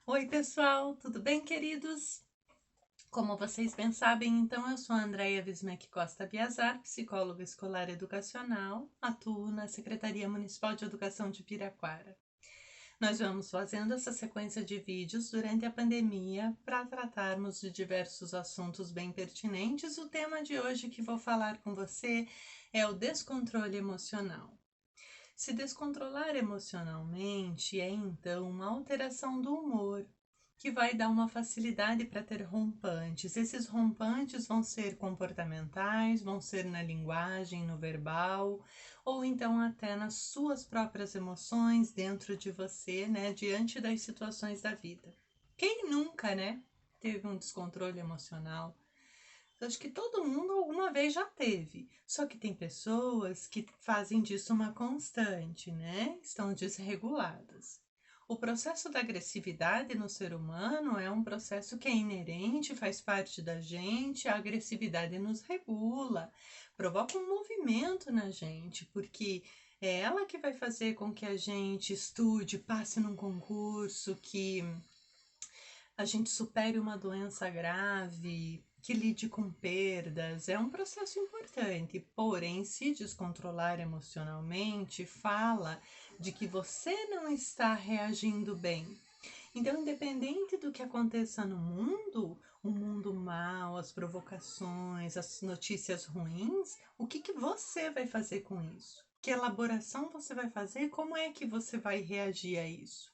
Oi, pessoal, tudo bem, queridos? Como vocês bem sabem, então, eu sou a Andréia Vismec Costa Biazar, psicóloga escolar educacional, atuo na Secretaria Municipal de Educação de Piraquara. Nós vamos fazendo essa sequência de vídeos durante a pandemia para tratarmos de diversos assuntos bem pertinentes. O tema de hoje que vou falar com você é o descontrole emocional. Se descontrolar emocionalmente é então uma alteração do humor, que vai dar uma facilidade para ter rompantes. Esses rompantes vão ser comportamentais, vão ser na linguagem, no verbal, ou então até nas suas próprias emoções dentro de você, né, diante das situações da vida. Quem nunca, né, teve um descontrole emocional? Acho que todo mundo alguma vez já teve. Só que tem pessoas que fazem disso uma constante, né? Estão desreguladas. O processo da agressividade no ser humano é um processo que é inerente, faz parte da gente. A agressividade nos regula, provoca um movimento na gente, porque é ela que vai fazer com que a gente estude, passe num concurso, que a gente supere uma doença grave, que lide com perdas, é um processo importante. Porém, se descontrolar emocionalmente fala de que você não está reagindo bem. Então, independente do que aconteça no mundo, o mundo mal, as provocações, as notícias ruins, o que você vai fazer com isso? Que elaboração você vai fazer? Como é que você vai reagir a isso?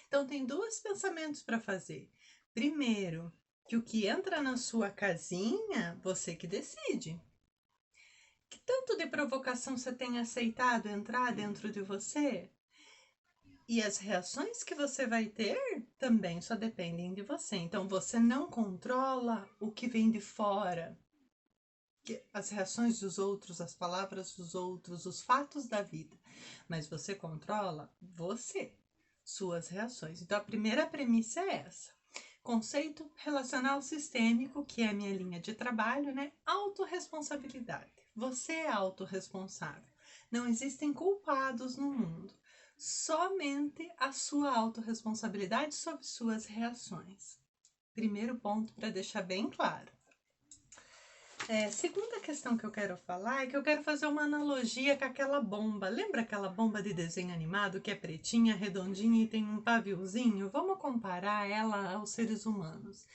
Então, tem dois pensamentos para fazer. Primeiro, que o que entra na sua casinha, você que decide. Que tanto de provocação você tem aceitado entrar dentro de você? E as reações que você vai ter também só dependem de você. Então, você não controla o que vem de fora. As reações dos outros, as palavras dos outros, os fatos da vida. Mas você controla você, suas reações. Então, a primeira premissa é essa. Conceito relacional sistêmico, que é a minha linha de trabalho, né? Autorresponsabilidade. Você é autorresponsável. Não existem culpados no mundo. Somente a sua autorresponsabilidade sobre suas reações. Primeiro ponto para deixar bem claro. Segunda questão que eu quero falar é que eu quero fazer uma analogia com aquela bomba. Lembra aquela bomba de desenho animado que é pretinha, redondinha e tem um paviozinho? Vamos comparar ela aos seres humanos.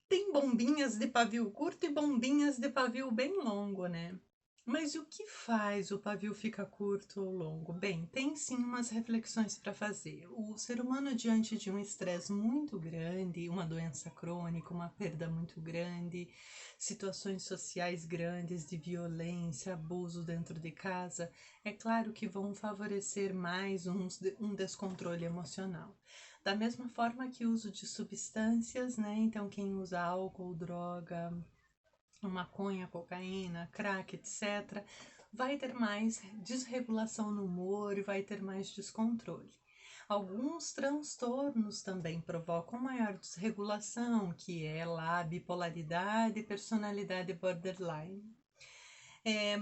Tem bombinhas de pavio curto e bombinhas de pavio bem longo, né? Mas o que faz o pavio ficar curto ou longo? Bem, tem sim umas reflexões para fazer. O ser humano, diante de um estresse muito grande, uma doença crônica, uma perda muito grande, situações sociais grandes de violência, abuso dentro de casa, é claro que vão favorecer mais um descontrole emocional. Da mesma forma que o uso de substâncias, né? Então, quem usa álcool, droga, maconha, cocaína, crack, etc., vai ter mais desregulação no humor e vai ter mais descontrole. Alguns transtornos também provocam maior desregulação, que é lá a bipolaridade e personalidade borderline.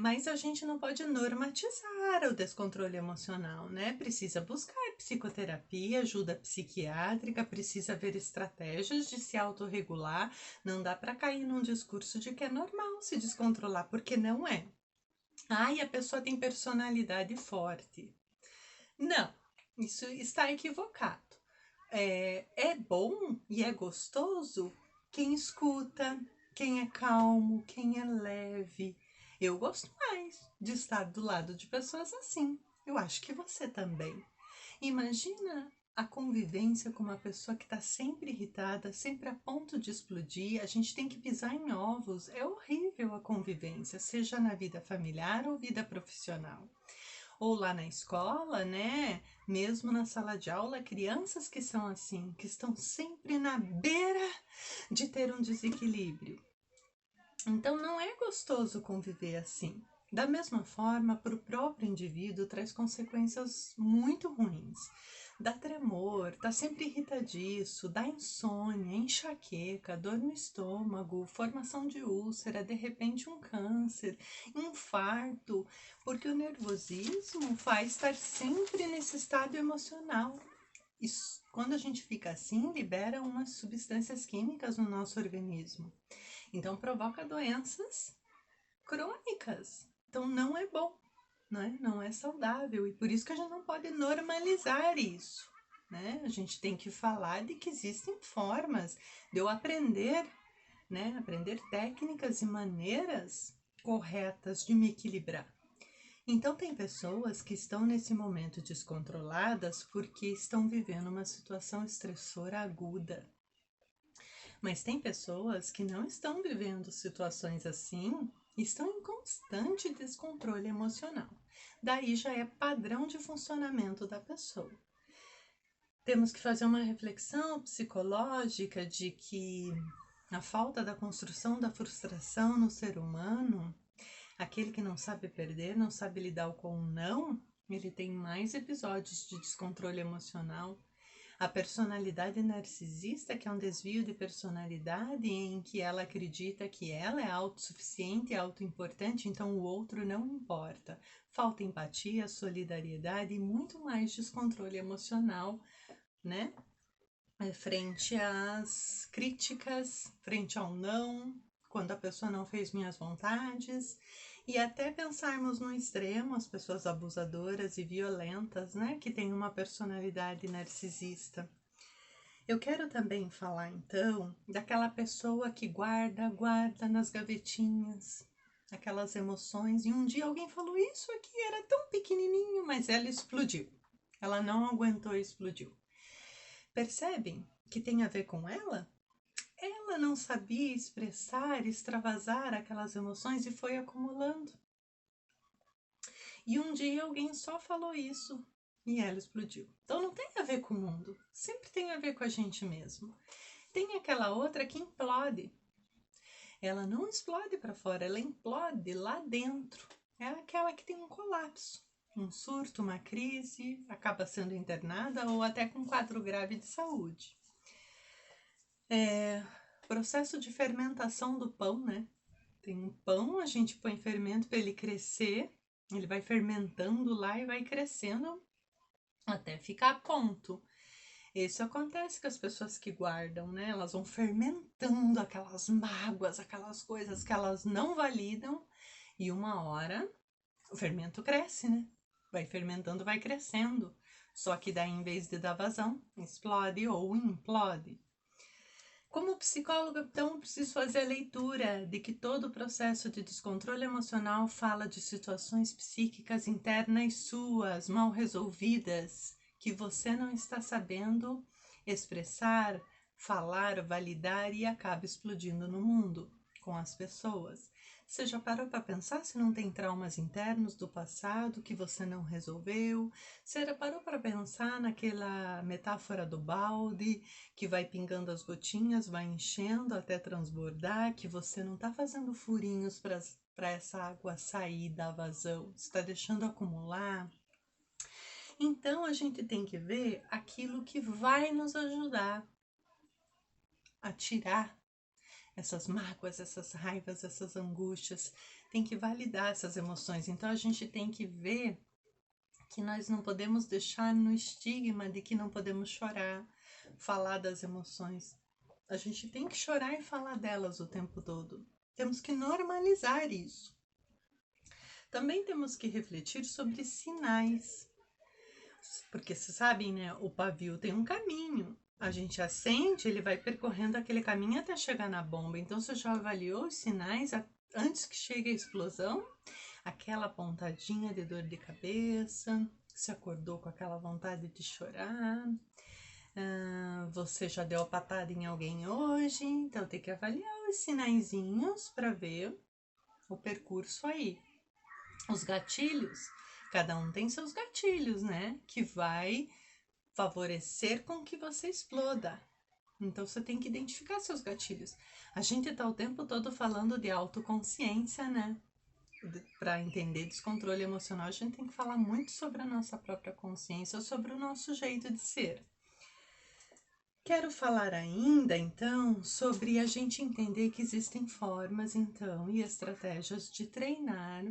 Mas a gente não pode normatizar o descontrole emocional, né? Precisa buscar psicoterapia, ajuda psiquiátrica, precisa ver estratégias de se autorregular. Não dá para cair num discurso de que é normal se descontrolar, porque não é. Ai, a pessoa tem personalidade forte. Não, isso está equivocado. É bom e é gostoso quem escuta, quem é calmo, quem é leve. Eu gosto mais de estar do lado de pessoas assim. Eu acho que você também. Imagina a convivência com uma pessoa que está sempre irritada, sempre a ponto de explodir. A gente tem que pisar em ovos. É horrível a convivência, seja na vida familiar ou vida profissional. Ou lá na escola, né? Mesmo na sala de aula, crianças que são assim, que estão sempre na beira de ter um desequilíbrio. Então não é gostoso conviver assim. Da mesma forma, para o próprio indivíduo traz consequências muito ruins. Dá tremor, tá sempre irritadiço, dá insônia, enxaqueca, dor no estômago, formação de úlcera, de repente um câncer, infarto, porque o nervosismo faz estar sempre nesse estado emocional. Quando a gente fica assim, libera umas substâncias químicas no nosso organismo. Então, provoca doenças crônicas. Então, não é bom, né? Não é saudável. E por isso que a gente não pode normalizar isso, né? A gente tem que falar de que existem formas de eu aprender, né? Aprender técnicas e maneiras corretas de me equilibrar. Então, tem pessoas que estão nesse momento descontroladas porque estão vivendo uma situação estressora aguda. Mas tem pessoas que não estão vivendo situações assim e estão em constante descontrole emocional. Daí já é padrão de funcionamento da pessoa. Temos que fazer uma reflexão psicológica de que a falta da construção da frustração no ser humano, aquele que não sabe perder, não sabe lidar com o não, ele tem mais episódios de descontrole emocional. A personalidade narcisista, que é um desvio de personalidade em que ela acredita que ela é autossuficiente e autoimportante, então o outro não importa. Falta empatia, solidariedade e muito mais descontrole emocional, né? Frente às críticas, frente ao não, quando a pessoa não fez minhas vontades, e até pensarmos no extremo, as pessoas abusadoras e violentas, né, que têm uma personalidade narcisista. Eu quero também falar então daquela pessoa que guarda nas gavetinhas aquelas emoções, e um dia alguém falou: isso aqui era tão pequenininho, mas ela explodiu. Ela não aguentou e explodiu. Percebem que tem a ver com ela? Ela não sabia expressar, extravasar aquelas emoções e foi acumulando. E um dia alguém só falou isso e ela explodiu. Então não tem a ver com o mundo, sempre tem a ver com a gente mesmo. Tem aquela outra que implode. Ela não explode para fora, ela implode lá dentro. É aquela que tem um colapso, um surto, uma crise, acaba sendo internada ou até com quadro grave de saúde. Processo de fermentação do pão, né? Tem um pão, a gente põe fermento para ele crescer, ele vai fermentando lá e vai crescendo até ficar a ponto. Isso acontece com as pessoas que guardam, né? Elas vão fermentando aquelas mágoas, aquelas coisas que elas não validam, e uma hora o fermento cresce, né? Vai fermentando, vai crescendo. Só que daí, em vez de dar vazão, explode ou implode. Como psicóloga, então, eu preciso fazer a leitura de que todo o processo de descontrole emocional fala de situações psíquicas internas suas, mal resolvidas, que você não está sabendo expressar, falar, validar e acaba explodindo no mundo, com as pessoas. Você já parou para pensar se não tem traumas internos do passado que você não resolveu? Você já parou para pensar naquela metáfora do balde que vai pingando as gotinhas, vai enchendo até transbordar, que você não está fazendo furinhos para essa água sair da vazão, está deixando acumular? Então a gente tem que ver aquilo que vai nos ajudar a tirar essas mágoas, essas raivas, essas angústias. Tem que validar essas emoções. Então a gente tem que ver que nós não podemos deixar no estigma de que não podemos chorar, falar das emoções. A gente tem que chorar e falar delas o tempo todo. Temos que normalizar isso. Também temos que refletir sobre sinais. Porque vocês sabem, né? O pavio tem um caminho. A gente acende, ele vai percorrendo aquele caminho até chegar na bomba. Então, você já avaliou os sinais antes que chegue a explosão? Aquela pontadinha de dor de cabeça, se acordou com aquela vontade de chorar, você já deu a patada em alguém hoje, então tem que avaliar os sinaizinhos para ver o percurso aí. Os gatilhos, cada um tem seus gatilhos, né? Que vai favorecer com que você exploda. Então você tem que identificar seus gatilhos. A gente tá o tempo todo falando de autoconsciência, né? Para entender descontrole emocional, a gente tem que falar muito sobre a nossa própria consciência, sobre o nosso jeito de ser. Quero falar ainda, então, sobre a gente entender que existem formas, então, e estratégias de treinar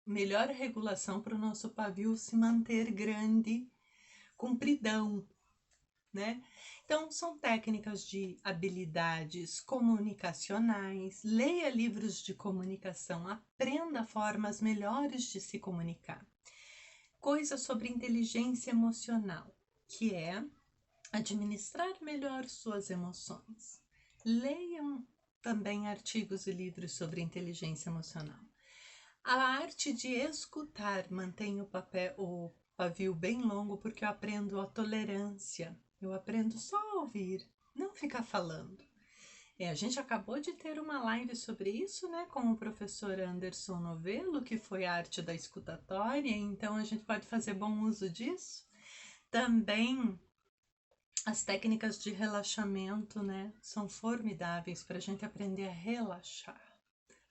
melhor regulação para o nosso pavio se manter grande, compridão, né? Então, são técnicas de habilidades comunicacionais. Leia livros de comunicação, aprenda formas melhores de se comunicar. Coisas sobre inteligência emocional, que é administrar melhor suas emoções. Leiam também artigos e livros sobre inteligência emocional. A arte de escutar mantém o pavio bem longo, porque eu aprendo a tolerância. Eu aprendo só a ouvir, não ficar falando. A gente acabou de ter uma live sobre isso, né, com o professor Anderson Novello, que foi a arte da escutatória, então a gente pode fazer bom uso disso. Também as técnicas de relaxamento, né, são formidáveis para a gente aprender a relaxar,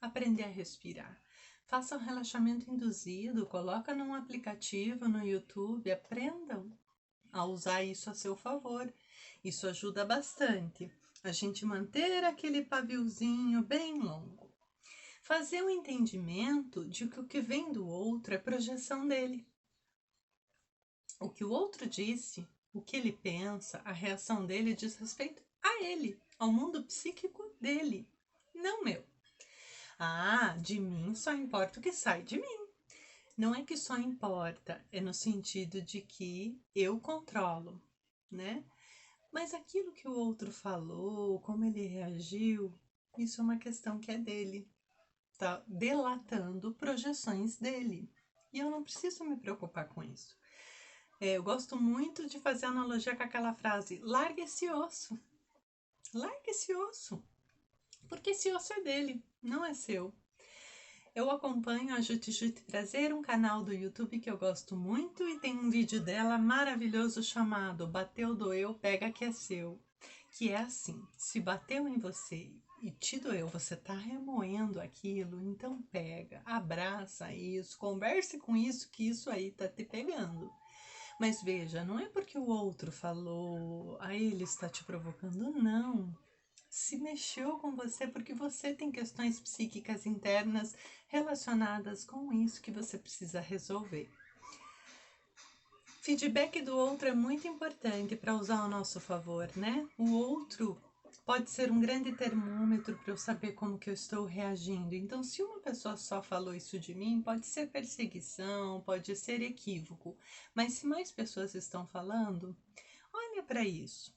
aprender a respirar. Faça um relaxamento induzido, coloca num aplicativo no YouTube, aprendam a usar isso a seu favor. Isso ajuda bastante a gente manter aquele paviozinho bem longo. Fazer o entendimento de que o que vem do outro é projeção dele. O que o outro disse, o que ele pensa, a reação dele diz respeito a ele, ao mundo psíquico dele, não meu. De mim só importa o que sai de mim. Não é que só importa, é no sentido de que eu controlo, né? Mas aquilo que o outro falou, como ele reagiu, isso é uma questão que é dele. Tá delatando projeções dele. E eu não preciso me preocupar com isso. Eu gosto muito de fazer analogia com aquela frase: larga esse osso. Larga esse osso. Porque esse osso é dele, não é seu. Eu acompanho a Juti Juti Prazer, um canal do YouTube que eu gosto muito, e tem um vídeo dela maravilhoso chamado Bateu, Doeu, Pega que é seu. Que é assim: se bateu em você e te doeu, você tá remoendo aquilo, então pega, abraça isso, converse com isso, que isso aí tá te pegando. Mas veja, não é porque o outro falou, ele está te provocando, não. Se mexeu com você porque você tem questões psíquicas internas relacionadas com isso que você precisa resolver. Feedback do outro é muito importante para usar ao nosso favor, né? O outro pode ser um grande termômetro para eu saber como que eu estou reagindo. Então, se uma pessoa só falou isso de mim, pode ser perseguição, pode ser equívoco. Mas se mais pessoas estão falando, olha para isso.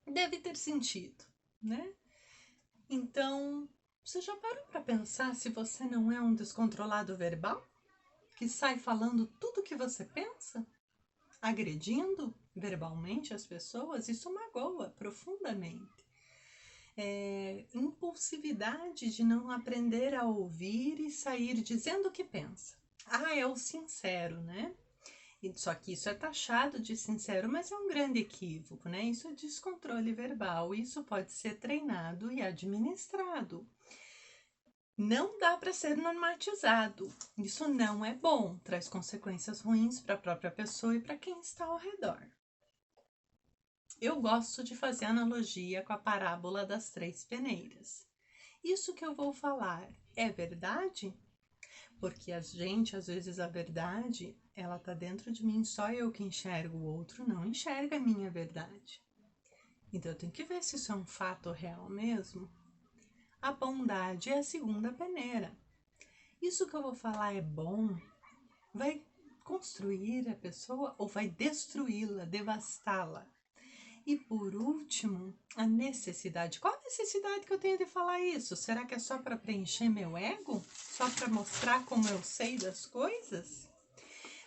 Deve ter sentido, né? Então, você já parou para pensar se você não é um descontrolado verbal? Que sai falando tudo o que você pensa? Agredindo verbalmente as pessoas? Isso magoa profundamente. Impulsividade de não aprender a ouvir e sair dizendo o que pensa. É o sincero, né? Só que isso é taxado de sincero, mas é um grande equívoco, né? Isso é descontrole verbal, isso pode ser treinado e administrado. Não dá para ser normatizado. Isso não é bom, traz consequências ruins para a própria pessoa e para quem está ao redor. Eu gosto de fazer analogia com a parábola das 3 peneiras. Isso que eu vou falar é verdade? Porque às vezes a verdade, ela tá dentro de mim, só eu que enxergo, o outro não enxerga a minha verdade. Então eu tenho que ver se isso é um fato real mesmo. A bondade é a 2ª peneira. Isso que eu vou falar é bom? Vai construir a pessoa ou vai destruí-la, devastá-la? E por último, a necessidade. Qual a necessidade que eu tenho de falar isso? Será que é só para preencher meu ego? Só para mostrar como eu sei das coisas?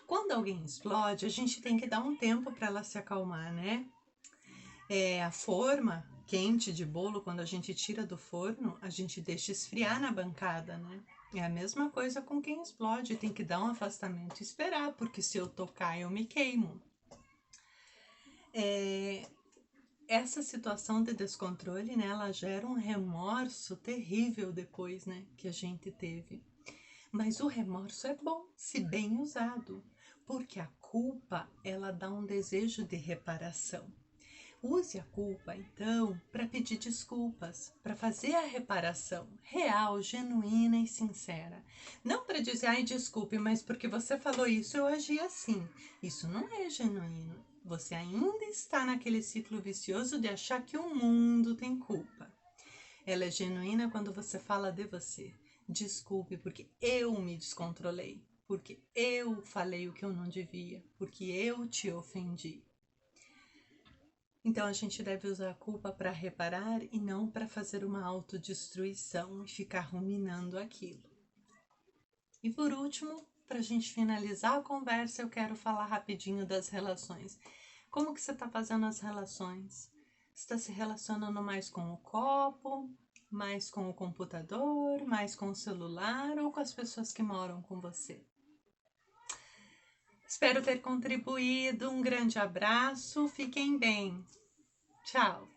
Quando alguém explode, a gente tem que dar um tempo para ela se acalmar, né? A forma quente de bolo, quando a gente tira do forno, a gente deixa esfriar na bancada, né? É a mesma coisa com quem explode, tem que dar um afastamento e esperar, porque se eu tocar eu me queimo. Essa situação de descontrole, né, ela gera um remorso terrível depois, né, que a gente teve. Mas o remorso é bom, se bem usado, porque a culpa, ela dá um desejo de reparação. Use a culpa, então, para pedir desculpas, para fazer a reparação real, genuína e sincera. Não para dizer, desculpe, mas porque você falou isso, eu agi assim. Isso não é genuíno. Você ainda está naquele ciclo vicioso de achar que o mundo tem culpa. Ela é genuína quando você fala de você. Desculpe porque eu me descontrolei, porque eu falei o que eu não devia, porque eu te ofendi. Então a gente deve usar a culpa para reparar e não para fazer uma autodestruição e ficar ruminando aquilo. E por último, para a gente finalizar a conversa, eu quero falar rapidinho das relações. Como que você está fazendo as relações? Está se relacionando mais com o copo, mais com o computador, mais com o celular ou com as pessoas que moram com você? Espero ter contribuído. Um grande abraço. Fiquem bem. Tchau.